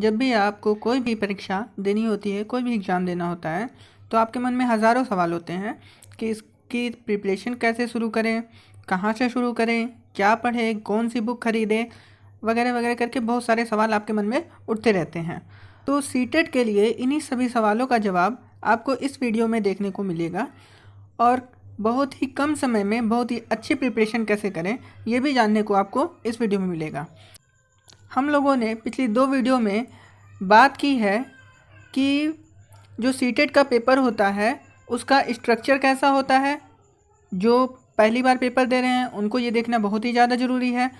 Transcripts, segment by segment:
जब भी आपको कोई भी परीक्षा देनी होती है, कोई भी एग्ज़ाम देना होता है, तो आपके मन में हज़ारों सवाल होते हैं कि इसकी प्रिपरेशन कैसे शुरू करें, कहाँ से शुरू करें, क्या पढ़ें, कौन सी बुक खरीदें, वगैरह वगैरह करके बहुत सारे सवाल आपके मन में उठते रहते हैं। तो सीटेट के लिए इन्हीं सभी सवालों का जवाब आपको इस वीडियो में देखने को मिलेगा और बहुत ही कम समय में बहुत ही अच्छी प्रिपरेशन कैसे करें, ये भी जानने को आपको इस वीडियो में मिलेगा। हम लोगों ने पिछली 2 वीडियो में बात की है कि जो सीटेट का पेपर होता है उसका स्ट्रक्चर कैसा होता है। जो पहली बार पेपर दे रहे हैं उनको ये देखना बहुत ही ज़्यादा ज़रूरी है।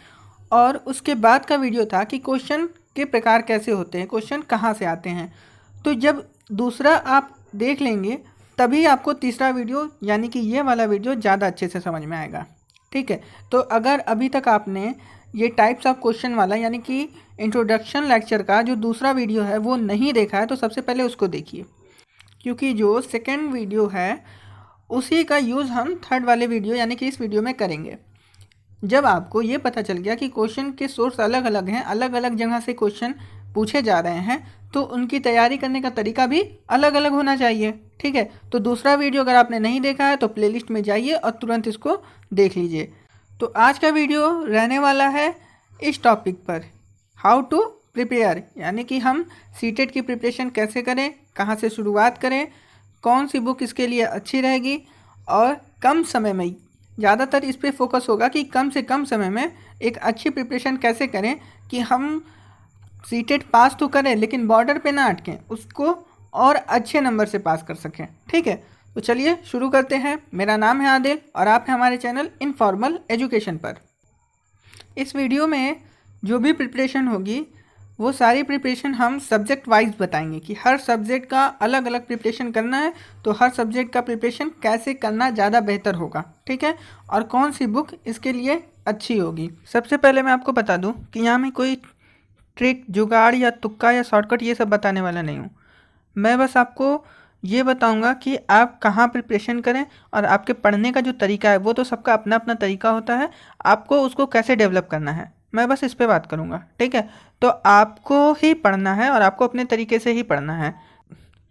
और उसके बाद का वीडियो था कि क्वेश्चन के प्रकार कैसे होते हैं, क्वेश्चन कहाँ से आते हैं। तो जब दूसरा आप देख लेंगे तभी आपको तीसरा वीडियो यानी कि ये वाला वीडियो ज़्यादा अच्छे से समझ में आएगा। ठीक है, तो अगर अभी तक आपने ये टाइप्स ऑफ क्वेश्चन वाला यानी कि इंट्रोडक्शन लेक्चर का जो दूसरा वीडियो है वो नहीं देखा है तो सबसे पहले उसको देखिए, क्योंकि जो सेकंड वीडियो है उसी का यूज़ हम थर्ड वाले वीडियो यानी कि इस वीडियो में करेंगे। जब आपको ये पता चल गया कि क्वेश्चन के सोर्स अलग अलग हैं, अलग अलग जगह से क्वेश्चन पूछे जा रहे हैं, तो उनकी तैयारी करने का तरीका भी अलग अलग होना चाहिए। ठीक है, तो दूसरा वीडियो अगर आपने नहीं देखा है तो प्लेलिस्ट में जाइए और तुरंत इसको देख लीजिए। तो आज का वीडियो रहने वाला है इस टॉपिक पर, हाउ टू प्रिपेयर, यानी कि हम सीटेट की प्रिपरेशन कैसे करें, कहाँ से शुरुआत करें, कौन सी बुक इसके लिए अच्छी रहेगी और कम समय में, ज़्यादातर इस पर फोकस होगा कि कम से कम समय में एक अच्छी प्रिपरेशन कैसे करें कि हम सीटेट पास तो करें लेकिन बॉर्डर पे ना अटकें, उसको और अच्छे नंबर से पास कर सकें। ठीक है, तो चलिए शुरू करते हैं। मेरा नाम है आदिल और आप हैं हमारे चैनल इनफॉर्मल एजुकेशन पर। इस वीडियो में जो भी प्रिपरेशन होगी वो सारी प्रिपरेशन हम सब्जेक्ट वाइज बताएंगे कि हर सब्जेक्ट का अलग अलग प्रिपरेशन करना है, तो हर सब्जेक्ट का प्रिपरेशन कैसे करना ज़्यादा बेहतर होगा। ठीक है, और कौन सी बुक इसके लिए अच्छी होगी। सबसे पहले मैं आपको बता दूं कि यहाँ मैं कोई ट्रिक, जुगाड़ या तुक्का या शॉर्टकट ये सब बताने वाला नहीं हूँ। मैं बस आपको ये बताऊंगा कि आप कहाँ प्रिपरेशन करें और आपके पढ़ने का जो तरीका है वो तो सबका अपना अपना तरीका होता है, आपको उसको कैसे डेवलप करना है मैं बस इस पे बात करूंगा। ठीक है, तो आपको ही पढ़ना है और आपको अपने तरीके से ही पढ़ना है।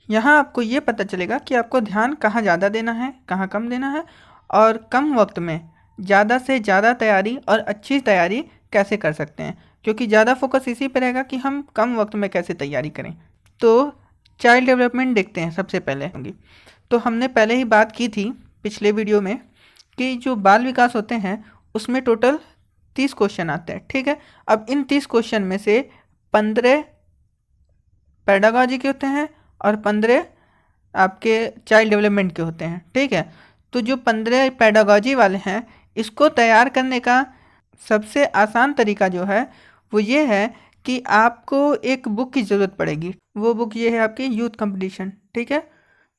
यहाँ आपको ये पता चलेगा कि आपको ध्यान कहाँ ज़्यादा देना है, कहाँ कम देना है, और कम वक्त में ज़्यादा से ज़्यादा तैयारी और अच्छी तैयारी कैसे कर सकते हैं, क्योंकि ज़्यादा फोकस इसी पर रहेगा कि हम कम वक्त में कैसे तैयारी करें। तो चाइल्ड डेवलपमेंट देखते हैं सबसे पहले होंगी। तो हमने पहले ही बात की थी पिछले वीडियो में कि जो बाल विकास होते हैं उसमें टोटल 30 क्वेश्चन आते हैं। ठीक है, अब इन 30 क्वेश्चन में से 15 पेडागॉजी के होते हैं और 15 आपके चाइल्ड डेवलपमेंट के होते हैं। ठीक है, तो जो 15 पेडागॉजी वाले हैं इसको तैयार करने का सबसे आसान तरीका जो है वो ये है कि आपको एक बुक की ज़रूरत पड़ेगी। वो बुक ये है आपकी यूथ कंपटीशन। ठीक है,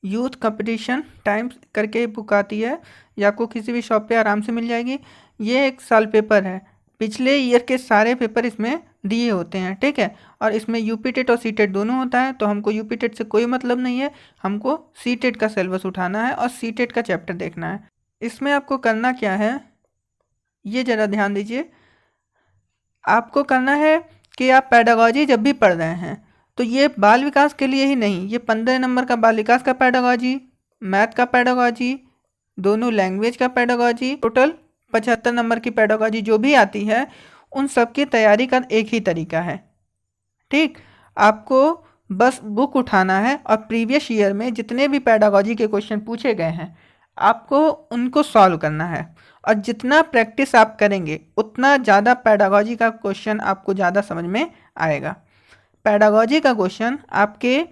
यूथ कंपटीशन टाइम्स करके बुक आती है, या आपको किसी भी शॉप पे आराम से मिल जाएगी। ये एक साल पेपर है, पिछले ईयर के सारे पेपर इसमें दिए होते हैं। ठीक है, और इसमें यूपी टेट और सी टेट दोनों होता है, तो हमको यूपी टेट से कोई मतलब नहीं है, हमको सी टेट का सिलेबस उठाना है और सी टेट का चैप्टर देखना है। इसमें आपको करना क्या है ये ज़रा ध्यान दीजिए। आपको करना है कि आप पेडागॉजी जब भी पढ़ रहे हैं तो ये बाल विकास के लिए ही नहीं, ये 15 नंबर का बाल विकास का पेडागॉजी, मैथ का पेडागॉजी, दोनों लैंग्वेज का पेडागॉजी, टोटल 75 नंबर की पेडागॉजी जो भी आती है उन सब की तैयारी का एक ही तरीका है। ठीक, आपको बस बुक उठाना है और प्रीवियस ईयर में जितने भी पेडागॉजी के क्वेश्चन पूछे गए हैं आपको उनको सॉल्व करना है, और जितना प्रैक्टिस आप करेंगे उतना ज़्यादा पेडागॉजी का क्वेश्चन आपको ज़्यादा समझ में आएगा। पेडागॉजी का क्वेश्चन आपके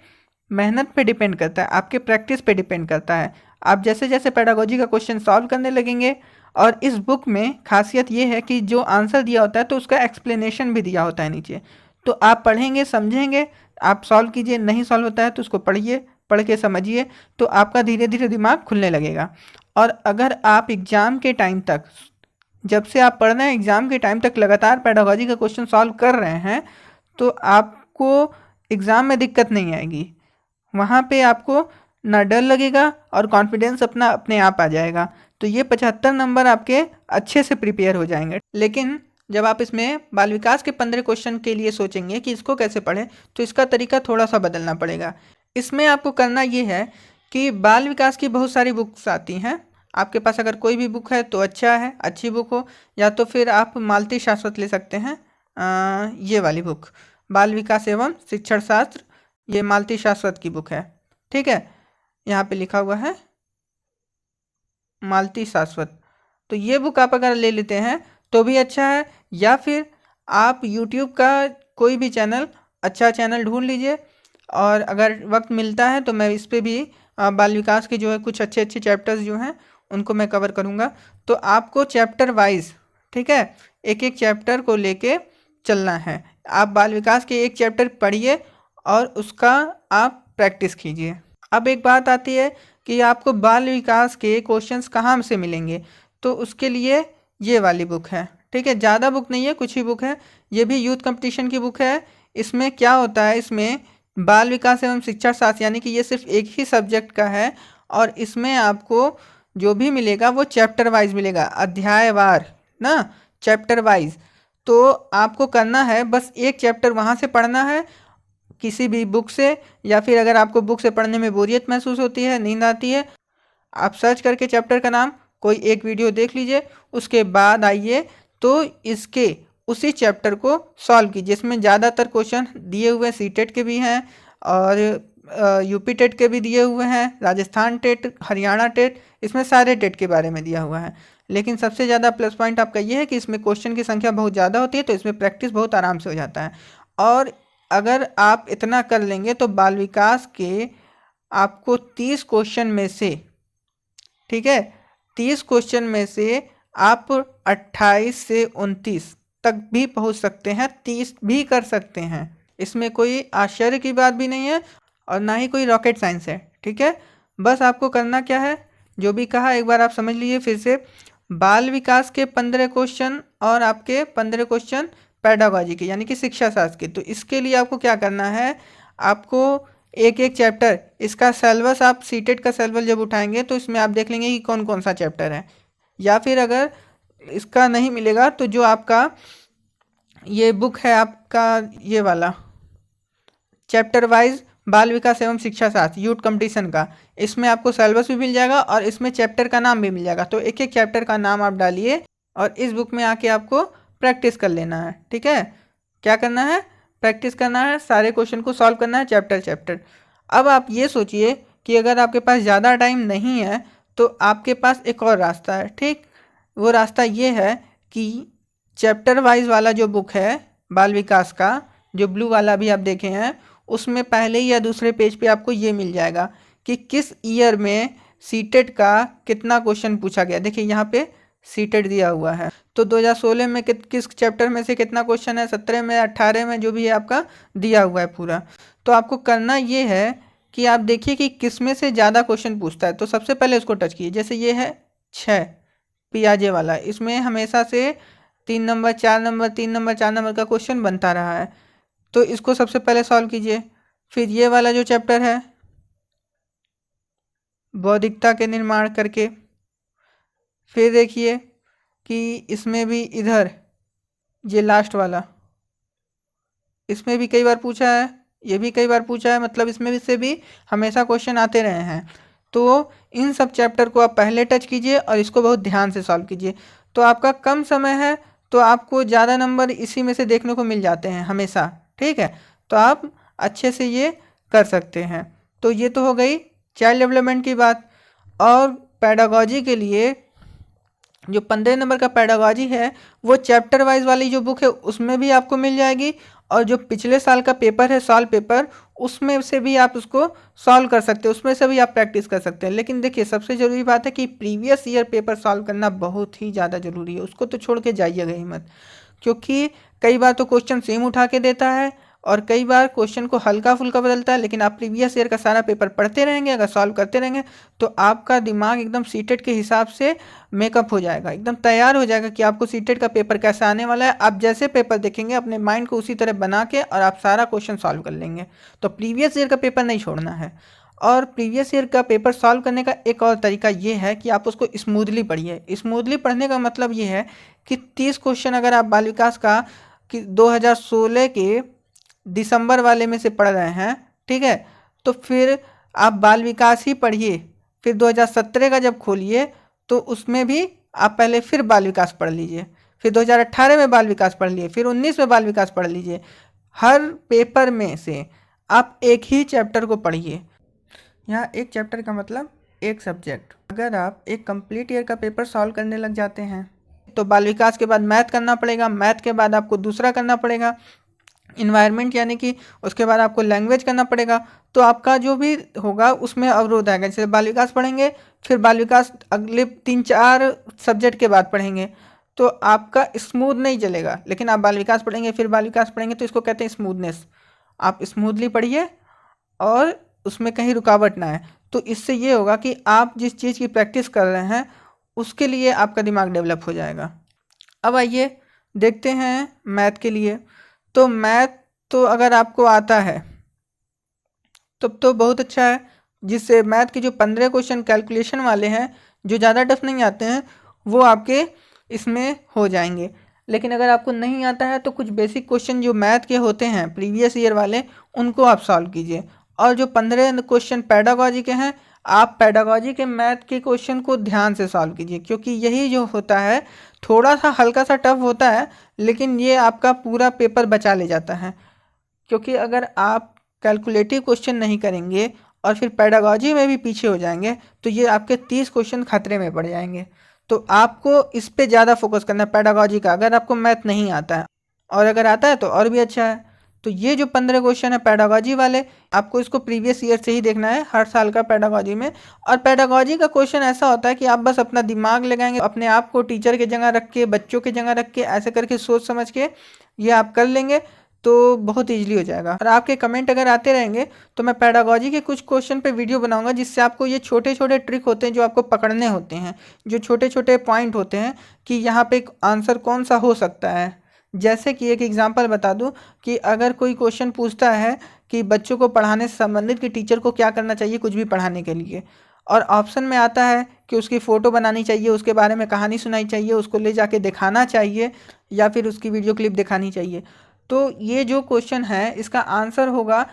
मेहनत पे डिपेंड करता है, आपके प्रैक्टिस पे डिपेंड करता है। आप जैसे जैसे पेडागॉजी का क्वेश्चन सॉल्व करने लगेंगे, और इस बुक में खासियत ये है कि जो आंसर दिया होता है तो उसका एक्सप्लेनेशन भी दिया होता है नीचे, तो आप पढ़ेंगे समझेंगे, आप सॉल्व कीजिए, नहीं सॉल्व होता है तो उसको पढ़िए, पढ़ के समझिए, तो आपका धीरे धीरे दिमाग खुलने लगेगा। और अगर आप एग्ज़ाम के टाइम तक, जब से आप पढ़ रहे हैं एग्ज़ाम के टाइम तक लगातार पेडागॉजी का क्वेश्चन सॉल्व कर रहे हैं तो आपको एग्ज़ाम में दिक्कत नहीं आएगी। वहाँ पे आपको ना डर लगेगा और कॉन्फिडेंस अपना अपने आप आ जाएगा। तो ये 75 नंबर आपके अच्छे से प्रिपेयर हो जाएंगे। लेकिन जब आप इसमें बाल विकास के 15 क्वेश्चन के लिए सोचेंगे कि इसको कैसे पढ़ें, तो इसका तरीका थोड़ा सा बदलना पड़ेगा। इसमें आपको करना ये है कि बाल विकास की बहुत सारी बुक्स आती हैं। आपके पास अगर कोई भी बुक है तो अच्छा है, अच्छी बुक हो, या तो फिर आप मालती शाश्वत ले सकते हैं। ये वाली बुक बाल विकास एवं शिक्षण शास्त्र, ये मालती शाश्वत की बुक है। ठीक है, यहाँ पे लिखा हुआ है मालती शाश्वत। तो ये बुक आप अगर ले लेते हैं तो भी अच्छा है, या फिर आप यूट्यूब का कोई भी चैनल, अच्छा चैनल ढूंढ लीजिए, और अगर वक्त मिलता है तो मैं इस पे भी बाल विकास के जो है कुछ अच्छे अच्छे चैप्टर्स जो हैं उनको मैं कवर करूँगा। तो आपको चैप्टर वाइज, ठीक है, एक एक चैप्टर को लेके चलना है। आप बाल विकास के एक चैप्टर पढ़िए और उसका आप प्रैक्टिस कीजिए। अब एक बात आती है कि आपको बाल विकास के क्वेश्चंस कहाँ से मिलेंगे, तो उसके लिए ये वाली बुक है। ठीक है, ज़्यादा बुक नहीं है, कुछ ही बुक है। ये भी यूथ कंपटीशन की बुक है। इसमें क्या होता है, इसमें बाल विकास एवं शिक्षा शास्त्र, यानी कि ये सिर्फ एक ही सब्जेक्ट का है, और इसमें आपको जो भी मिलेगा वो चैप्टर वाइज मिलेगा, अध्यायवार ना, चैप्टर वाइज। तो आपको करना है बस एक चैप्टर वहाँ से पढ़ना है किसी भी बुक से, या फिर अगर आपको बुक से पढ़ने में बोरियत महसूस होती है, नींद आती है, आप सर्च करके चैप्टर का नाम कोई एक वीडियो देख लीजिए, उसके बाद आइए तो इसके उसी चैप्टर को सॉल्व कीजिए। इसमें ज़्यादातर क्वेश्चन दिए हुए सीटेट के भी हैं, और यूपी टेट के भी दिए हुए हैं, राजस्थान टेट, हरियाणा टेट, इसमें सारे टेट के बारे में दिया हुआ है। लेकिन सबसे ज़्यादा प्लस पॉइंट आपका ये है कि इसमें क्वेश्चन की संख्या बहुत ज़्यादा होती है, तो इसमें प्रैक्टिस बहुत आराम से हो जाता है। और अगर आप इतना कर लेंगे तो बाल विकास के आपको 30 क्वेश्चन में से, ठीक है, 30 क्वेश्चन में से आप 28 से 29 तक भी पहुंच सकते हैं, 30 भी कर सकते हैं। इसमें कोई आश्चर्य की बात भी नहीं है और ना ही कोई रॉकेट साइंस है। ठीक है, बस आपको करना क्या है, जो भी कहा एक बार आप समझ लीजिए फिर से। बाल विकास के 15 क्वेश्चन और आपके 15 क्वेश्चन पेडागॉजी के, यानी कि शिक्षा शास्त्र के। तो इसके लिए आपको क्या करना है, आपको एक एक चैप्टर, इसका सिलेबस, आप सीटेट का सिलेबस जब उठाएंगे तो इसमें आप देख लेंगे कि कौन कौन सा चैप्टर है। या फिर अगर इसका नहीं मिलेगा तो जो आपका ये बुक है, आपका ये वाला चैप्टर वाइज बाल विकास एवं शिक्षा शास्त्र यूथ कंपटीशन का, इसमें आपको सिलेबस भी मिल जाएगा और इसमें चैप्टर का नाम भी मिल जाएगा। तो एक एक चैप्टर का नाम आप डालिए और इस बुक में आके आपको प्रैक्टिस कर लेना है। ठीक है, क्या करना है, प्रैक्टिस करना है, सारे क्वेश्चन को सॉल्व करना है चैप्टर चैप्टर। अब आप ये सोचिए कि अगर आपके पास ज़्यादा टाइम नहीं है तो आपके पास एक और रास्ता है। ठीक, वो रास्ता ये है कि चैप्टर वाइज वाला जो बुक है बाल विकास का, जो ब्लू वाला भी आप देखे हैं, उसमें पहले या दूसरे पेज पे आपको ये मिल जाएगा कि किस ईयर में सीटेट का कितना क्वेश्चन पूछा गया। देखिए यहाँ पे सीटेट दिया हुआ है, तो 2016 में किस चैप्टर में से कितना क्वेश्चन है, 17 में, 18 में, जो भी है आपका दिया हुआ है पूरा। तो आपको करना ये है कि आप देखिए कि किस में से ज़्यादा क्वेश्चन पूछता है, तो सबसे पहले उसको टच कीजिए। जैसे ये है 6 पियाजे वाला, इसमें हमेशा से 3 नंबर, 4 नंबर, 3 नंबर, 4 नंबर का क्वेश्चन बनता रहा है, तो इसको सबसे पहले सॉल्व कीजिए। फिर ये वाला जो चैप्टर है बौद्धिकता के निर्माण करके, फिर देखिए कि इसमें भी इधर ये लास्ट वाला, इसमें भी कई बार पूछा है, ये भी कई बार पूछा है, मतलब इसमें से भी हमेशा क्वेश्चन आते रहे हैं। तो इन सब चैप्टर को आप पहले टच कीजिए और इसको बहुत ध्यान से सॉल्व कीजिए। तो आपका कम समय है तो आपको ज़्यादा नंबर इसी में से देखने को मिल जाते हैं हमेशा। ठीक है, तो आप अच्छे से ये कर सकते हैं। तो ये तो हो गई चाइल्ड डेवलपमेंट की बात। और पेडागॉजी के लिए जो 15 नंबर का पेडागॉजी है वो चैप्टर वाइज वाली जो बुक है उसमें भी आपको मिल जाएगी, और जो पिछले साल का पेपर है सॉल्व पेपर, उसमें से भी आप उसको सॉल्व कर सकते हो, उसमें से भी आप प्रैक्टिस कर सकते हैं। लेकिन देखिए सबसे ज़रूरी बात है कि प्रीवियस ईयर पेपर सॉल्व करना बहुत ही ज़्यादा ज़रूरी है, उसको तो छोड़ के जाइएगा ही मत। क्योंकि कई बार तो क्वेश्चन सेम उठा के देता है और कई बार क्वेश्चन को हल्का फुल्का बदलता है, लेकिन आप प्रीवियस ईयर का सारा पेपर पढ़ते रहेंगे, अगर सॉल्व करते रहेंगे तो आपका दिमाग एकदम सीटेट के हिसाब से मेकअप हो जाएगा, एकदम तैयार हो जाएगा कि आपको सीटेट का पेपर कैसा आने वाला है। आप जैसे पेपर देखेंगे अपने माइंड को उसी तरह बना के और आप सारा क्वेश्चन सॉल्व कर लेंगे। तो प्रीवियस ईयर का पेपर नहीं छोड़ना है। और प्रीवियस ईयर का पेपर सॉल्व करने का एक और तरीका ये है कि आप उसको स्मूथली पढ़िए। स्मूथली पढ़ने का मतलब ये है कि 30 क्वेश्चन अगर आप बाल विकास का कि 2016 के दिसंबर वाले में से पढ़ रहे हैं, ठीक है, तो फिर आप बाल विकास ही पढ़िए। फिर 2017 का जब खोलिए तो उसमें भी आप पहले फिर बाल विकास पढ़ लीजिए, फिर 2018 में बाल विकास पढ़ लिए, फिर 19 में बाल विकास पढ़ लीजिए। हर पेपर में से आप एक ही चैप्टर को पढ़िए। यहाँ एक चैप्टर का मतलब एक सब्जेक्ट। अगर आप एक कंप्लीट ईयर का पेपर सॉल्व करने लग जाते हैं तो बाल विकास के बाद मैथ करना पड़ेगा, मैथ के बाद आपको दूसरा करना पड़ेगा इन्वायरमेंट, यानी कि उसके बाद आपको लैंग्वेज करना पड़ेगा। तो आपका जो भी होगा उसमें अवरोध आएगा। जैसे बाल विकास पढ़ेंगे, फिर बाल विकास अगले 3-4 सब्जेक्ट के बाद पढ़ेंगे तो आपका स्मूथ नहीं चलेगा। लेकिन आप बाल विकास पढ़ेंगे फिर बाल विकास पढ़ेंगे तो इसको कहते हैं स्मूथनेस। आप स्मूथली पढ़िए और उसमें कहीं रुकावट ना आए। तो इससे ये होगा कि आप जिस चीज़ की प्रैक्टिस कर रहे हैं उसके लिए आपका दिमाग डेवलप हो जाएगा। अब आइए देखते हैं मैथ के लिए। तो मैथ तो अगर आपको आता है तब तो बहुत अच्छा है। जिससे मैथ के जो 15 क्वेश्चन कैलकुलेशन वाले हैं जो ज़्यादा टफ नहीं आते हैं वो आपके इसमें हो जाएंगे। लेकिन अगर आपको नहीं आता है तो कुछ बेसिक क्वेश्चन जो मैथ के होते हैं प्रीवियस ईयर वाले उनको आप सॉल्व कीजिए। और जो 15 क्वेश्चन पैडागॉजी के हैं आप पैडागॉजी के मैथ के क्वेश्चन को ध्यान से सॉल्व कीजिए, क्योंकि यही जो होता है थोड़ा सा हल्का सा टफ होता है लेकिन ये आपका पूरा पेपर बचा ले जाता है। क्योंकि अगर आप कैलकुलेटिव क्वेश्चन नहीं करेंगे और फिर पैडागॉजी में भी पीछे हो जाएंगे तो ये आपके 30 क्वेश्चन खतरे में पड़ जाएंगे। तो आपको इस पे ज़्यादा फोकस करना है पैडागॉजी का, अगर आपको मैथ नहीं आता है। और अगर आता है तो और भी अच्छा है। तो ये जो 15 क्वेश्चन है पैडागॉजी वाले आपको इसको प्रीवियस ईयर से ही देखना है, हर साल का पैडागॉजी में। और पैडागॉजी का क्वेश्चन ऐसा होता है कि आप बस अपना दिमाग लगाएंगे, अपने आप को टीचर की जगह रख के, बच्चों की जगह रख के, ऐसे करके सोच समझ के ये आप कर लेंगे तो बहुत ईजिली हो जाएगा। और आपके कमेंट अगर आते रहेंगे तो मैं पैडागॉजी के कुछ क्वेश्चन पे वीडियो बनाऊंगा जिससे आपको ये छोटे छोटे ट्रिक होते हैं जो आपको पकड़ने होते हैं, जो छोटे छोटे पॉइंट होते हैं कि यहाँ पे आंसर कौन सा हो सकता है। जैसे कि एक एग्जांपल बता दूं कि अगर कोई क्वेश्चन पूछता है कि बच्चों को पढ़ाने से संबंधित कि टीचर को क्या करना चाहिए कुछ भी पढ़ाने के लिए, और ऑप्शन में आता है कि उसकी फ़ोटो बनानी चाहिए, उसके बारे में कहानी सुनाई चाहिए, उसको ले जाके दिखाना चाहिए या फिर उसकी वीडियो क्लिप दिखानी चाहिए। तो ये जो क्वेश्चन है इसका आंसर होगा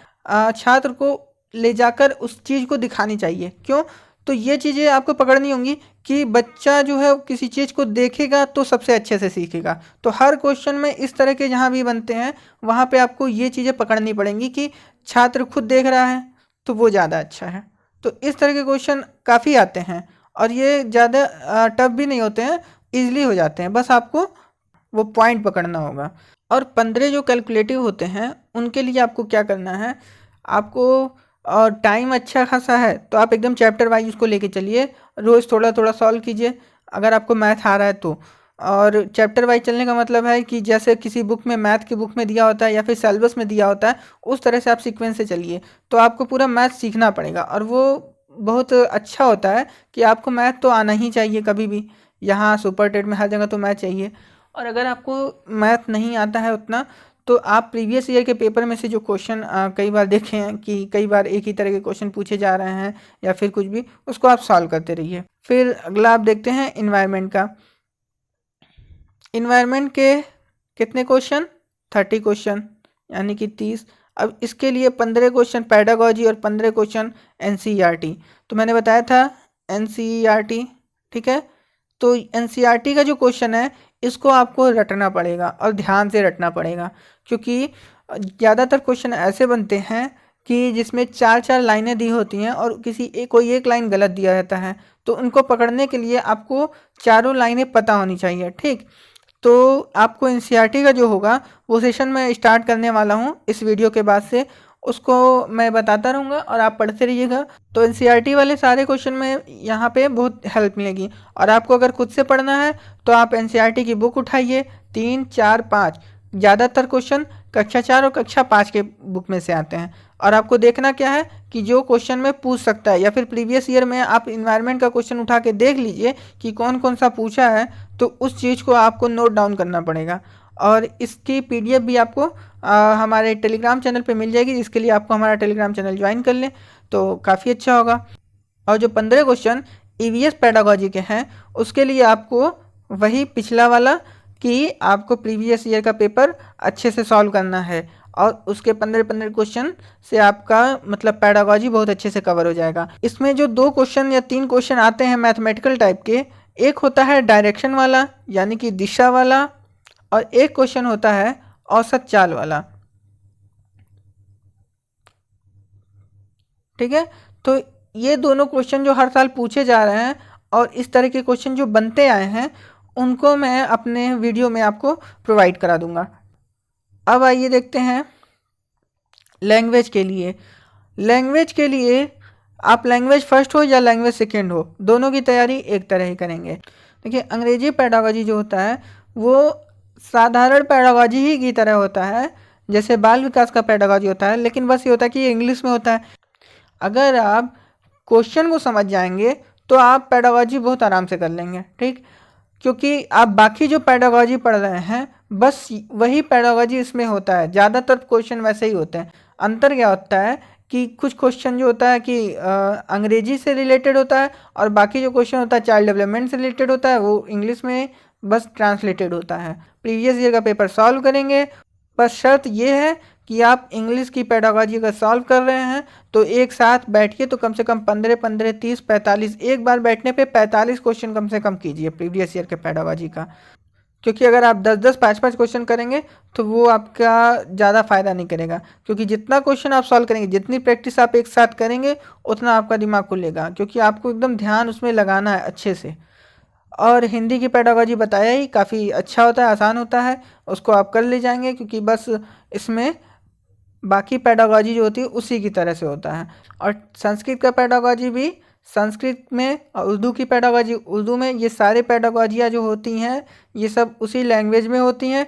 छात्र को ले जाकर उस चीज़ को दिखानी चाहिए। क्यों? तो ये चीज़ें आपको पकड़नी होंगी कि बच्चा जो है किसी चीज़ को देखेगा तो सबसे अच्छे से सीखेगा। तो हर क्वेश्चन में इस तरह के जहाँ भी बनते हैं वहाँ पे आपको ये चीज़ें पकड़नी पड़ेंगी कि छात्र खुद देख रहा है तो वो ज़्यादा अच्छा है। तो इस तरह के क्वेश्चन काफ़ी आते हैं और ये ज़्यादा टफ भी नहीं होते हैं, ईजिली हो जाते हैं, बस आपको वो पॉइंट पकड़ना होगा। और 15 जो कैलकुलेटिव होते हैं उनके लिए आपको क्या करना है, आपको और टाइम अच्छा खासा है तो आप एकदम चैप्टर वाइज उसको लेके चलिए, रोज़ थोड़ा थोड़ा सॉल्व कीजिए अगर आपको मैथ आ रहा है तो। और चैप्टर वाइज चलने का मतलब है कि जैसे किसी बुक में मैथ की बुक में दिया होता है या फिर सिलेबस में दिया होता है उस तरह से आप सीक्वेंस से चलिए। तो आपको पूरा मैथ सीखना पड़ेगा और वो बहुत अच्छा होता है कि आपको मैथ तो आना ही चाहिए कभी भी, यहाँ सुपर टेट में हर जगह तो मैथ चाहिए। और अगर आपको मैथ नहीं आता है उतना तो आप प्रीवियस ईयर के पेपर में से जो क्वेश्चन कई बार देखे हैं कि कई बार एक ही तरह के क्वेश्चन पूछे जा रहे हैं या फिर कुछ भी, उसको आप सॉल्व करते रहिए। फिर अगला आप देखते हैं इन्वायरमेंट का। इन्वायरमेंट के कितने क्वेश्चन? 30 क्वेश्चन यानी कि 30। अब इसके लिए 15 क्वेश्चन पैडागॉजी और 15 क्वेश्चन एनसीईआरटी। तो मैंने बताया था एनसीईआरटी, ठीक है। तो एनसीईआरटी का जो क्वेश्चन है इसको आपको रटना पड़ेगा और ध्यान से रटना पड़ेगा, क्योंकि ज़्यादातर क्वेश्चन ऐसे बनते हैं कि जिसमें 4-4 लाइनें दी होती हैं और कोई एक लाइन गलत दिया रहता है। तो उनको पकड़ने के लिए आपको चारों लाइनें पता होनी चाहिए, ठीक। तो आपको एनसीईआरटी का जो होगा वो सेशन मैं स्टार्ट करने वाला हूँ इस वीडियो के बाद से, उसको मैं बताता रहूँगा और आप पढ़ते रहिएगा। तो एनसीईआरटी वाले सारे क्वेश्चन में यहाँ पे बहुत हेल्प मिलेगी। और आपको अगर खुद से पढ़ना है तो आप एनसीईआरटी की बुक उठाइए, 3, 4, 5। ज़्यादातर क्वेश्चन कक्षा 4 और कक्षा 5 के बुक में से आते हैं। और आपको देखना क्या है कि जो क्वेश्चन में पूछ सकता है या फिर प्रीवियस ईयर में आप इन्वायरमेंट का क्वेश्चन उठा के देख लीजिए कि कौन कौन सा पूछा है, तो उस चीज़ को आपको नोट डाउन करना पड़ेगा। और इसकी पीडीएफ भी आपको हमारे टेलीग्राम चैनल पे मिल जाएगी, जिसके लिए आपको हमारा टेलीग्राम चैनल ज्वाइन कर लें। तो काफ़ी अच्छा होगा। और जो 15 क्वेश्चन ईवीएस पेडागोजी के हैं उसके लिए आपको वही पिछला वाला कि आपको प्रीवियस ईयर का पेपर अच्छे से सॉल्व करना है और उसके 15 क्वेश्चन से आपका मतलब पेडागोजी बहुत अच्छे से कवर हो जाएगा। इसमें जो 2 क्वेश्चन या 3 क्वेश्चन आते हैं मैथमेटिकल टाइप के, एक होता है डायरेक्शन वाला यानी कि दिशा वाला और एक क्वेश्चन होता है औसत चाल वाला। ठीक है, तो ये दोनों क्वेश्चन जो हर साल पूछे जा रहे हैं और इस तरह के क्वेश्चन जो बनते आए हैं उनको मैं अपने वीडियो में आपको प्रोवाइड करा दूंगा। अब आइए देखते हैं लैंग्वेज के लिए। लैंग्वेज के लिए आप लैंग्वेज फर्स्ट हो या लैंग्वेज सेकेंड हो, दोनों की तैयारी एक तरह ही करेंगे। देखिए, अंग्रेजी पेडागोजी जो होता है वो साधारण पेडागोजी ही की तरह होता है जैसे बाल विकास का पेडागोजी होता है, लेकिन बस ये होता है कि ये इंग्लिश में होता है। अगर आप क्वेश्चन को समझ जाएंगे तो आप पेडागोजी बहुत आराम से कर लेंगे। ठीक, क्योंकि आप बाकी जो पेडागोजी पढ़ रहे हैं बस वही पेडागोजी इसमें होता है, ज़्यादातर क्वेश्चन वैसे ही होते हैं। अंतर क्या होता है कि कुछ क्वेश्चन जो होता है कि अंग्रेजी से रिलेटेड होता है और बाकी जो क्वेश्चन होता है चाइल्ड डेवलपमेंट से रिलेटेड होता है, वो इंग्लिश में बस ट्रांसलेटेड होता है। प्रीवियस ईयर का पेपर सॉल्व करेंगे, बस शर्त ये है कि आप इंग्लिश की पेडागोजी अगर सॉल्व कर रहे हैं तो एक साथ बैठिए तो कम से कम 15 30 45 एक बार बैठने पे 45 क्वेश्चन कम से कम कीजिए प्रीवियस ईयर के पेडागोजी का। क्योंकि अगर आप 10 5 क्वेश्चन करेंगे तो वो आपका ज़्यादा फ़ायदा नहीं करेगा, क्योंकि जितना क्वेश्चन आप सॉल्व करेंगे, जितनी प्रैक्टिस आप एक साथ करेंगे उतना आपका दिमाग खुलेगा, क्योंकि आपको एकदम ध्यान उसमें लगाना है अच्छे से। और हिंदी की पेडागोजी बताया ही, काफ़ी अच्छा होता है, आसान होता है, उसको आप कर ले जाएंगे क्योंकि बस इसमें बाकी पेडागोजी जो होती है उसी की तरह से होता है। और संस्कृत का पेडागोजी भी संस्कृत में और उर्दू की पेडागोजी उर्दू में, ये सारे पेडागोजियाँ जो होती हैं ये सब उसी लैंग्वेज में होती हैं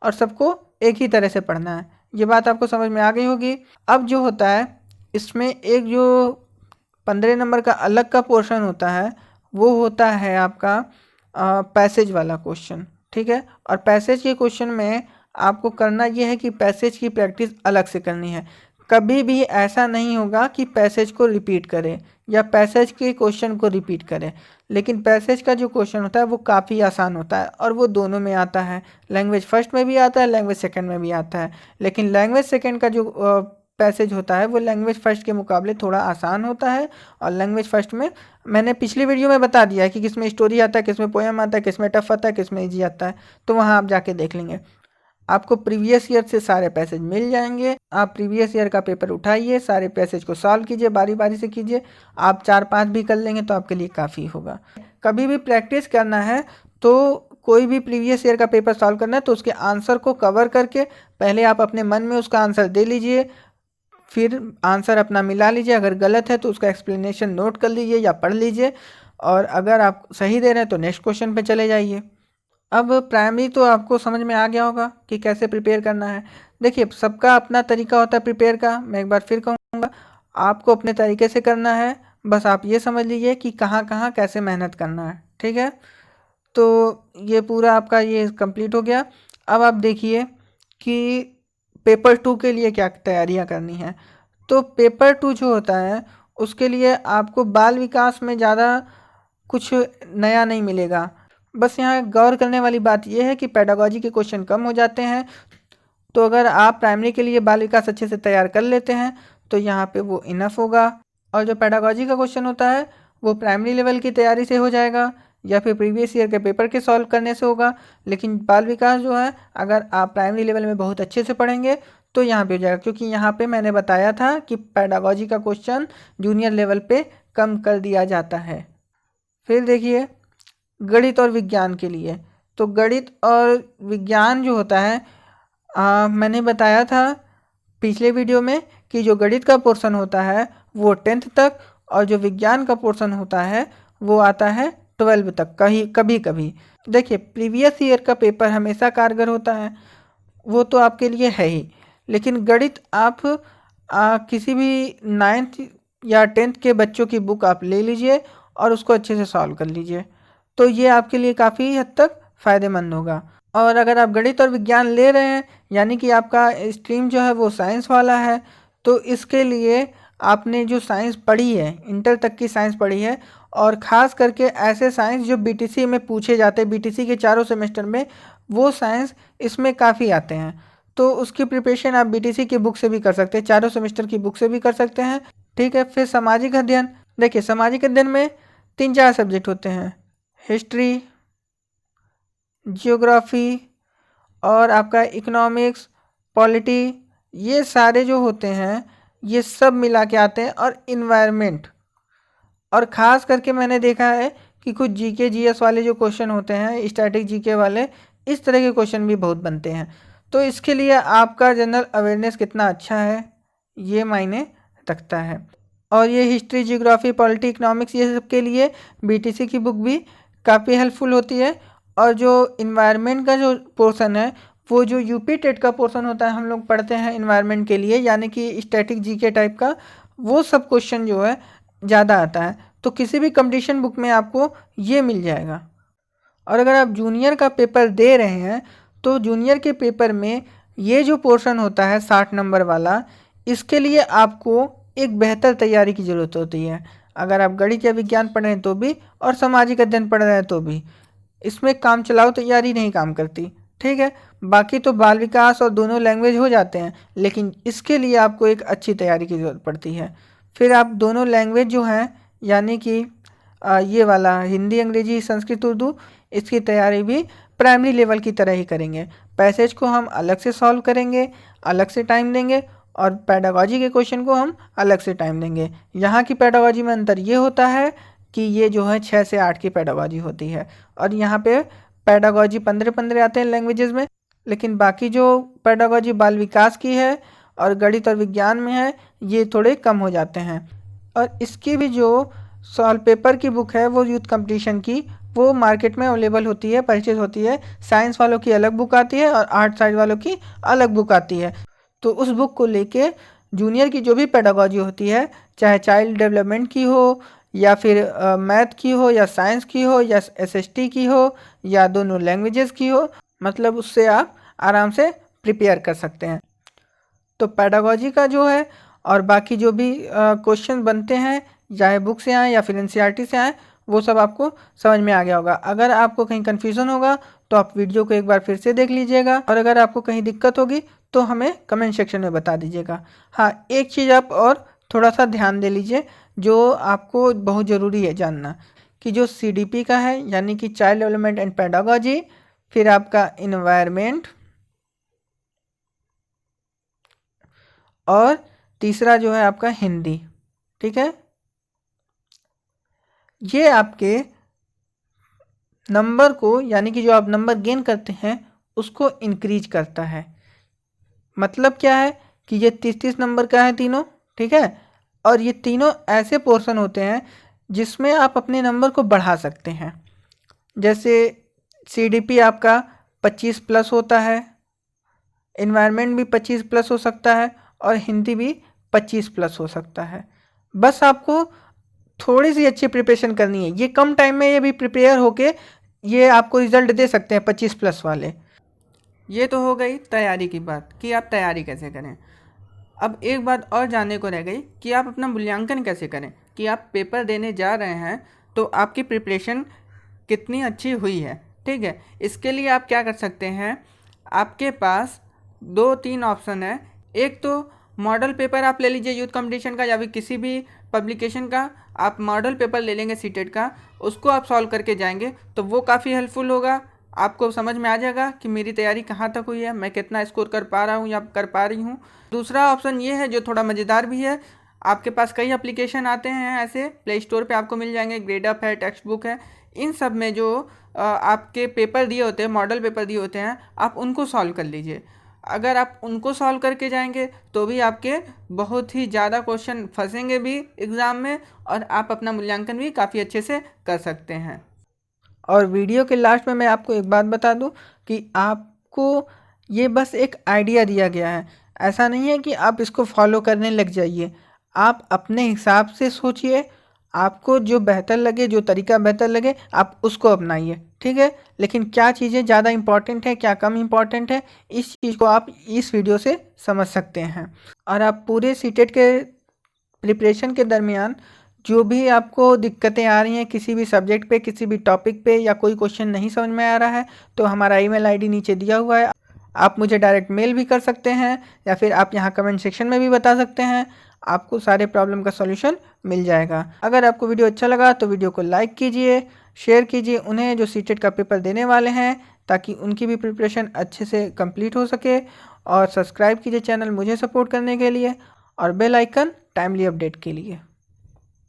और सबको एक ही तरह से पढ़ना है। ये बात आपको समझ में आ गई होगी। अब जो होता है इसमें एक जो 15 नंबर का अलग का पोर्शन होता है वो होता है आपका पैसेज वाला क्वेश्चन। ठीक है, और पैसेज के क्वेश्चन में आपको करना ये है कि पैसेज की प्रैक्टिस अलग से करनी है। कभी भी ऐसा नहीं होगा कि पैसेज को रिपीट करें या पैसेज के क्वेश्चन को रिपीट करें, लेकिन पैसेज का जो क्वेश्चन होता है वो काफ़ी आसान होता है और वो दोनों में आता है, लैंग्वेज फर्स्ट में भी आता है, लैंग्वेज सेकंड में भी आता है। लेकिन लैंग्वेज सेकंड का जो पैसेज होता है वो लैंग्वेज फर्स्ट के मुकाबले थोड़ा आसान होता है। और लैंग्वेज फर्स्ट में मैंने पिछली वीडियो में बता दिया है कि किस में स्टोरी आता है, किस में पोएम आता है, किस में टफ आता है, किस में ईजी आता है, तो वहाँ आप जाके देख लेंगे। आपको प्रीवियस ईयर से सारे पैसेज मिल जाएंगे। आप प्रीवियस ईयर का पेपर उठाइए, सारे पैसेज को सॉल्व कीजिए, बारी बारी से कीजिए। आप 4 5 भी कर लेंगे तो आपके लिए काफ़ी होगा। कभी भी प्रैक्टिस करना है तो कोई भी प्रीवियस ईयर का पेपर सॉल्व करना है तो उसके आंसर को कवर करके पहले आप अपने मन में उसका आंसर दे लीजिए, फिर आंसर अपना मिला लीजिए। अगर गलत है तो उसका एक्सप्लेनेशन नोट कर लीजिए या पढ़ लीजिए, और अगर आप सही दे रहे हैं तो नेक्स्ट क्वेश्चन पे चले जाइए। अब प्राइमरी तो आपको समझ में आ गया होगा कि कैसे प्रिपेयर करना है। देखिए, सबका अपना तरीका होता है प्रिपेयर का, मैं एक बार फिर कहूँगा आपको अपने तरीके से करना है। बस आप ये समझ लीजिए कि कहाँ कहाँ कैसे मेहनत करना है। ठीक है, तो ये पूरा आपका ये कंप्लीट हो गया। अब आप देखिए कि पेपर 2 के लिए क्या तैयारियां करनी है। तो पेपर 2 जो होता है उसके लिए आपको बाल विकास में ज़्यादा कुछ नया नहीं मिलेगा। बस यहाँ गौर करने वाली बात यह है कि पेडागोजी के क्वेश्चन कम हो जाते हैं, तो अगर आप प्राइमरी के लिए बाल विकास अच्छे से तैयार कर लेते हैं तो यहाँ पे वो इनफ होगा। और जो पेडागोजी का क्वेश्चन होता है वो प्राइमरी लेवल की तैयारी से हो जाएगा या फिर प्रीवियस ईयर के पेपर के सॉल्व करने से होगा। लेकिन बाल विकास जो है अगर आप प्राइमरी लेवल में बहुत अच्छे से पढ़ेंगे तो यहाँ पे हो जाएगा, क्योंकि यहाँ पे मैंने बताया था कि पेडागोजी का क्वेश्चन जूनियर लेवल पे कम कर दिया जाता है। फिर देखिए गणित और विज्ञान के लिए, तो गणित और विज्ञान जो होता है मैंने बताया था पिछले वीडियो में कि जो गणित का पोर्शन होता है वो 10th तक और जो विज्ञान का पोर्शन होता है वो आता है 12 तक। कभी कभी देखिए प्रीवियस ईयर का पेपर हमेशा कारगर होता है, वो तो आपके लिए है ही, लेकिन गणित आप किसी भी 9th या 10th के बच्चों की बुक आप ले लीजिए और उसको अच्छे से सॉल्व कर लीजिए, तो ये आपके लिए काफ़ी हद तक फ़ायदेमंद होगा। और अगर आप गणित और विज्ञान ले रहे हैं यानी कि आपका स्ट्रीम जो है वो साइंस वाला है, तो इसके लिए आपने जो साइंस पढ़ी है, इंटर तक की साइंस पढ़ी है, और ख़ास करके ऐसे साइंस जो बीटीसी में पूछे जाते हैं, बीटीसी के चारों सेमेस्टर में वो साइंस इसमें काफ़ी आते हैं, तो उसकी प्रिपरेशन आप बीटीसी की बुक से भी कर सकते हैं, चारों सेमेस्टर की बुक से भी कर सकते हैं। ठीक है। फिर सामाजिक अध्ययन, देखिए सामाजिक अध्ययन में 3-4 सब्जेक्ट होते हैं, हिस्ट्री, जियोग्राफी और आपका इकोनॉमिक्स, पॉलिटी, ये सारे जो होते हैं ये सब मिला के आते हैं, और इन्वायरमेंट। और ख़ास करके मैंने देखा है कि कुछ जीके जीएस वाले जो क्वेश्चन होते हैं, स्टैटिक जीके वाले, इस तरह के क्वेश्चन भी बहुत बनते हैं। तो इसके लिए आपका जनरल अवेयरनेस कितना अच्छा है ये मायने रखता है। और ये हिस्ट्री, जियोग्राफी, पॉलिटी, इकोनॉमिक्स, ये सब के लिए बीटीसी की बुक भी काफ़ी हेल्पफुल होती है। और जो इन्वायरमेंट का जो पोर्शन है, वो जो यूपी टेट का पोर्शन होता है, हम लोग पढ़ते हैं इन्वायरमेंट के लिए, यानी कि स्टैटिक जीके टाइप का, वो सब क्वेश्चन जो है ज़्यादा आता है। तो किसी भी कंपटीशन बुक में आपको ये मिल जाएगा। और अगर आप जूनियर का पेपर दे रहे हैं तो जूनियर के पेपर में ये जो पोर्शन होता है 60 नंबर वाला, इसके लिए आपको एक बेहतर तैयारी की ज़रूरत होती है। अगर आप गणित या विज्ञान पढ़ रहे हैं तो भी, और सामाजिक अध्ययन पढ़ रहे हैं तो भी, इसमें काम चलाओ तैयारी नहीं काम करती। ठीक है। बाकी तो बाल विकास और दोनों लैंग्वेज हो जाते हैं, लेकिन इसके लिए आपको एक अच्छी तैयारी की ज़रूरत पड़ती है। फिर आप दोनों लैंग्वेज जो हैं, यानी कि ये वाला हिंदी, अंग्रेजी, संस्कृत, उर्दू, इसकी तैयारी भी प्राइमरी लेवल की तरह ही करेंगे। पैसेज को हम अलग से सॉल्व करेंगे, अलग से टाइम देंगे, और पेडागॉजी के क्वेश्चन को हम अलग से टाइम देंगे। यहाँ की पेडागॉजी में अंतर ये होता है कि ये जो है 6 से 8 की पेडागॉजी होती है, और यहाँ पे पेडागॉजी 15-15 आते हैं लैंग्वेजेस में। लेकिन बाकी जो पेडागॉजी बाल विकास की है और गणित और विज्ञान में है, ये थोड़े कम हो जाते हैं। और इसकी भी जो सॉल्व पेपर की बुक है, वो यूथ कंपटीशन की, वो मार्केट में अवेलेबल होती है, परचेज होती है। साइंस वालों की अलग बुक आती है और आर्ट साइड वालों की अलग बुक आती है। तो उस बुक को लेके जूनियर की जो भी पेडागॉजी होती है, चाहे चाइल्ड डेवलपमेंट की हो, या फिर मैथ की हो, या साइंस की हो, या एसएसटी की हो, या दोनों लैंग्वेजेस की हो, मतलब उससे आप आराम से प्रिपेयर कर सकते हैं। तो पेडागॉजी का जो है, और बाकी जो भी क्वेश्चन बनते हैं, चाहे बुक से आए या फिर एनसीईआरटी से आए, वो सब आपको समझ में आ गया होगा। अगर आपको कहीं कन्फ्यूज़न होगा तो आप वीडियो को एक बार फिर से देख लीजिएगा, और अगर आपको कहीं दिक्कत होगी तो हमें कमेंट सेक्शन में बता दीजिएगा। हाँ, एक चीज़ आप और थोड़ा सा ध्यान दे लीजिए, जो आपको बहुत ज़रूरी है जानना, कि जो सीडीपी का है, यानी कि चाइल्ड डेवलपमेंट एंड पेडागॉजी, फिर आपका इन्वायरमेंट, और तीसरा जो है आपका हिंदी। ठीक है। ये आपके नंबर को, यानी कि जो आप नंबर गेन करते हैं, उसको इंक्रीज करता है। मतलब क्या है कि ये 30-30 नंबर का है तीनों। ठीक है। और ये तीनों ऐसे पोर्शन होते हैं जिसमें आप अपने नंबर को बढ़ा सकते हैं। जैसे सीडीपी आपका 25 प्लस होता है, इन्वायरमेंट भी 25 प्लस हो सकता है, और हिंदी भी 25 प्लस हो सकता है। बस आपको थोड़ी सी अच्छी प्रिपरेशन करनी है। ये कम टाइम में ये भी प्रिपेयर होके ये आपको रिजल्ट दे सकते हैं 25 प्लस वाले। ये तो हो गई तैयारी की बात, कि आप तैयारी कैसे करें। अब एक बात और जानने को रह गई कि आप अपना मूल्यांकन कैसे करें, कि आप पेपर देने जा रहे हैं तो आपकी प्रिपरेशन कितनी अच्छी हुई है। ठीक है। इसके लिए आप क्या कर सकते हैं, आपके पास 2-3 ऑप्शन है। एक तो मॉडल पेपर आप ले लीजिए यूथ कंपटीशन का, या फिर किसी भी पब्लिकेशन का आप मॉडल पेपर ले लेंगे सीटेट का, उसको आप सॉल्व करके जाएंगे तो वो काफ़ी हेल्पफुल होगा। आपको समझ में आ जाएगा कि मेरी तैयारी कहाँ तक हुई है, मैं कितना स्कोर कर पा रहा हूँ या कर पा रही हूँ। दूसरा ऑप्शन ये है जो थोड़ा मज़ेदार भी है, आपके पास कई एप्लीकेशन आते हैं ऐसे, प्ले स्टोर पे आपको मिल जाएंगे, ग्रेडअप है, टेक्स्ट बुक है, इन सब में जो आपके पेपर दिए होते हैं, मॉडल पेपर दिए होते हैं, आप उनको सॉल्व कर लीजिए। अगर आप उनको सॉल्व करके जाएंगे तो भी आपके बहुत ही ज़्यादा क्वेश्चन फंसेंगे भी एग्ज़ाम में, और आप अपना मूल्यांकन भी काफ़ी अच्छे से कर सकते हैं। और वीडियो के लास्ट में मैं आपको एक बात बता दूं कि आपको ये बस एक आइडिया दिया गया है, ऐसा नहीं है कि आप इसको फॉलो करने लग जाइए। आप अपने हिसाब से सोचिए, आपको जो बेहतर लगे, जो तरीका बेहतर लगे, आप उसको अपनाइए। ठीक है। लेकिन क्या चीज़ें ज़्यादा इम्पॉर्टेंट है, क्या कम इम्पॉर्टेंट है, इस चीज़ को आप इस वीडियो से समझ सकते हैं। और आप पूरे सीटेट के प्रिपरेशन के दरमियान जो भी आपको दिक्कतें आ रही हैं किसी भी सब्जेक्ट पे, किसी भी टॉपिक पे, या कोई क्वेश्चन नहीं समझ में आ रहा है, तो हमारा ईमेल आईडी नीचे दिया हुआ है। आप मुझे डायरेक्ट मेल भी कर सकते हैं या फिर आप यहाँ कमेंट सेक्शन में भी बता सकते हैं, आपको सारे प्रॉब्लम का सॉल्यूशन मिल जाएगा। अगर आपको वीडियो अच्छा लगा तो वीडियो को लाइक कीजिए, शेयर कीजिए उन्हें जो सीटेट का पेपर देने वाले हैं, ताकि उनकी भी प्रिपरेशन अच्छे से कंप्लीट हो सके। और सब्सक्राइब कीजिए चैनल मुझे सपोर्ट करने के लिए, और बेल आइकन टाइमली अपडेट के लिए।